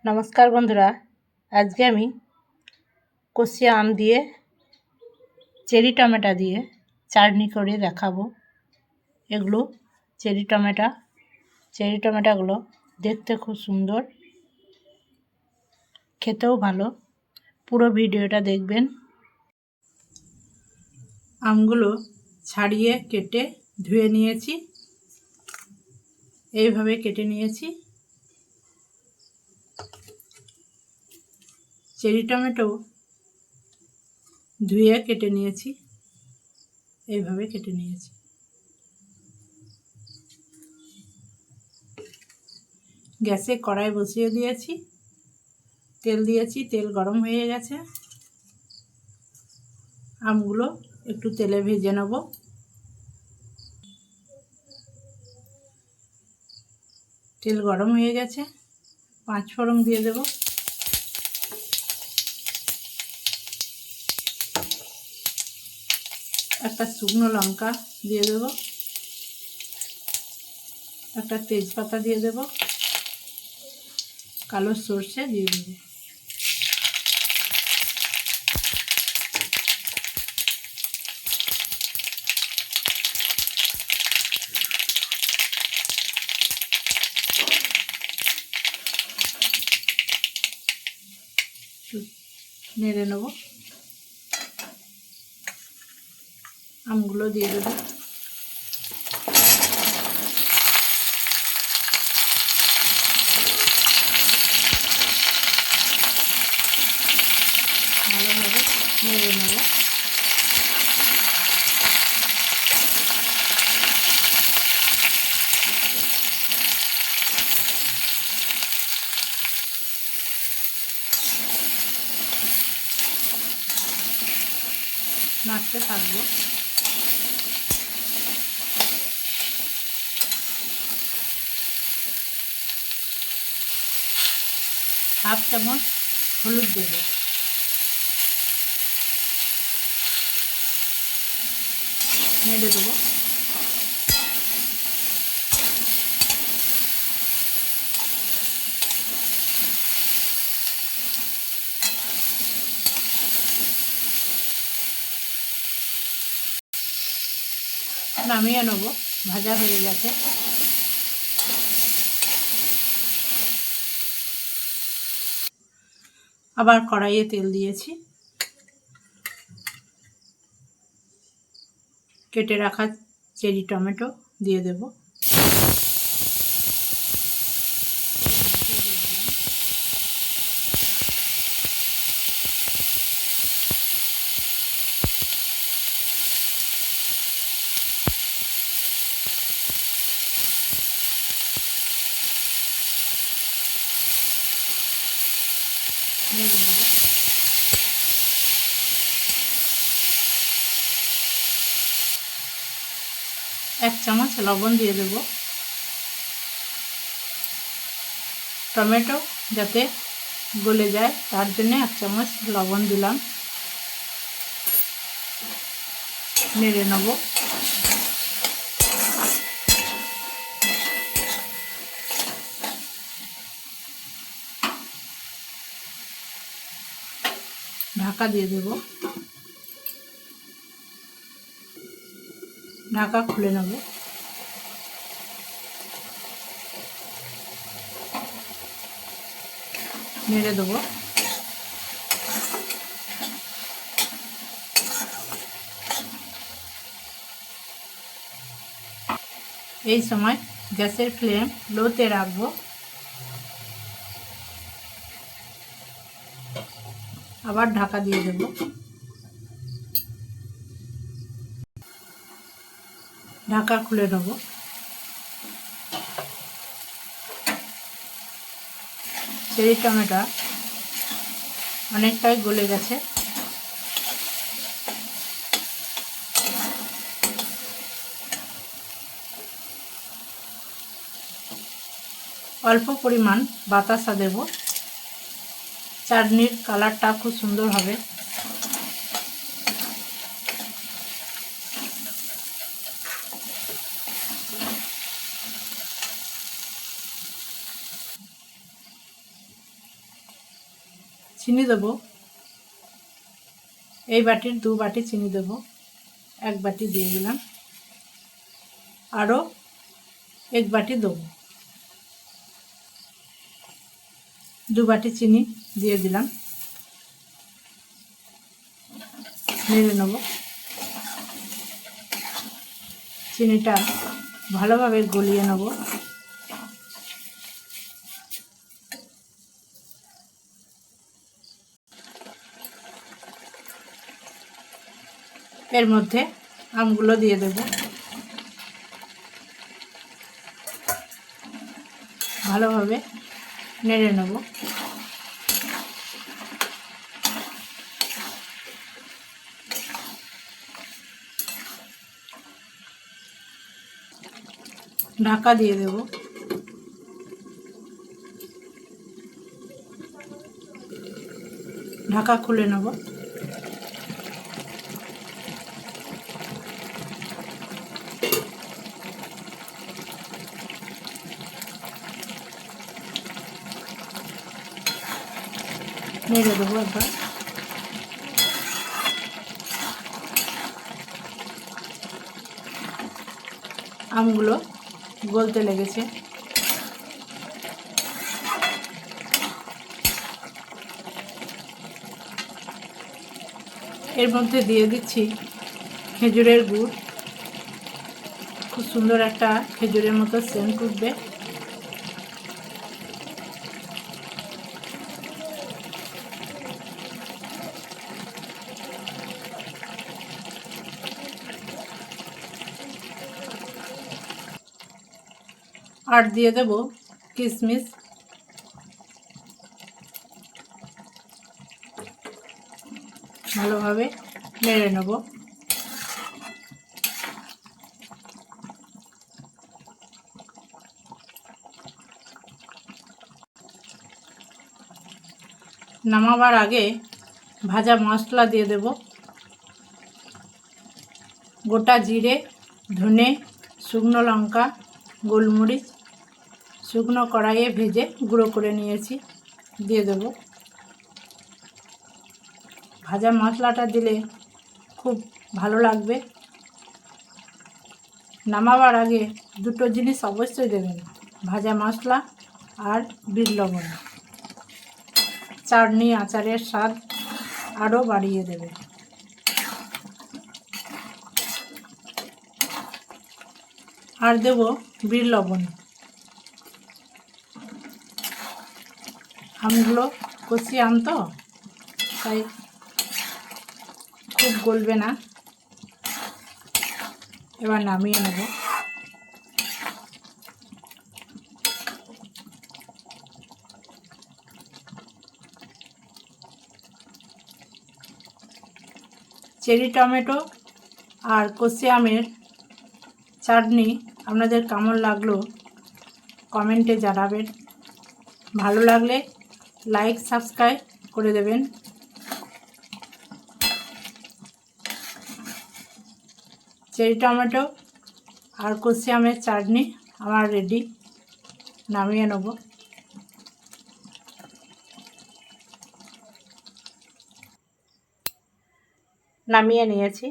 নমস্কার বন্ধুরা, আজকে আমি কষি আম দিয়ে চেরি টমেটো দিয়ে চাটনি করে দেখাবো। এগুলো চেরি টমেটোগুলো দেখতে খুব সুন্দর, খেতেও ভালো। পুরো ভিডিওটা দেখবেন। আমগুলো ছাড়িয়ে কেটে ধুয়ে নিয়েছি, এইভাবে কেটে নিয়েছি। চেরি টমেটো ধুয়ে কেটে নিয়েছি, এইভাবে কেটে নিয়েছি। গ্যাসে কড়াই বসিয়ে দিয়েছি, তেল দিয়েছি, তেল গরম হয়ে গেছে। আমগুলো একটু তেলে ভেজে নেব। তেল গরম হয়ে গেছে, 5 ফোড়ন দিয়ে দেব। একটা শুকনো লঙ্কা দিয়ে দেব, একটা তেজপাতা দিয়ে দেব, কালো সর্ষে দিয়ে দেব। নেড়ে নেব। আমগুলো দিয়ে দেব। ভালোভাবে নেড়ে নেব। নাড়তে থাকবো। হাফ চামচ হলুদ দেব। নেড়ে দেবো। নামিয়ে নেব, ভাজা হয়ে গেছে। আবার কড়াইয়ে তেল দিয়েছি, কেটে রাখা চেরি টমেটো দিয়ে দেব। নেড়ে নেব। এক চামচ লবণ দিয়ে দেব। টমেটো যাতে গলে যায় তার জন্য 1 চামচ লবণ দিলাম। নেড়ে নেব। ঢাকা দিয়ে দেব। ঢাকা খুলে নেব। নেড়ে দেবো। এই সময় গ্যাসের ফ্লেম লোতে রাখবো। আবার ঢাকা দিয়ে দেব। ঢাকা খুলে নেব। চেরি টমেটো অনেকটাই গলে গেছে। অল্প পরিমাণ বাতাসা দেব, চাটনির কালারটা খুব সুন্দর হবে। চিনি দেবো। এই বাটির 2 বাটি চিনি দেবো। 1 বাটি দিয়ে দিলাম। আরও 1 বাটি দেবো। 2 বাটি চিনি দিয়ে দিলাম। নেড়ে নেব। চিনিটা ভালোভাবে গলিয়ে নেব। এর মধ্যে আমগুলো দিয়ে দেব। ভালোভাবে নেড়ে নেব। ঢাকা দিয়ে দেব। ঢাকা খুলে নেব। নেড়ে দেবো একবার। আমগুলো গলতে লেগেছে। এর মধ্যে দিয়ে দিচ্ছি খেজুরের গুড়। খুব সুন্দর একটা খেজুরের মতো সেন্ট উঠবে। আর দিয়ে দেব কিশমিশ। ভালোভাবে নেড়ে নেব। নামাবার আগে ভাজা মশলা দিয়ে দেব। গোটা জিরে, ধনে, শুকনো লঙ্কা, গোলমরিচ শুকনো কড়াইয়ে ভেজে গুঁড়ো করে নিয়েছি, দিয়ে দেব। ভাজা মশলাটা দিলে খুব ভালো লাগবে। নামাবার আগে 2টো জিনিস অবশ্যই দেবেন, ভাজা মশলা আর বিট লবণ। চাটনি আচারের স্বাদ আরও বাড়িয়ে দেবে। আর দেব বিট লবণ। আমগুলো কচি আম তো, তাই খুব গলবে না। এবার নামিয়ে নেব। চেরি টমেটো আর কচি আমের চাটনি আপনাদের কেমন লাগলো কমেন্টে জানাবেন। ভালো লাগলে লাইক সাবস্ক্রাইব করে দেবেন। চেরি টমেটো আর কচি আমের চাটনি আমার রেডি। নামিয়ে নেব। নামিয়ে নিয়েছি।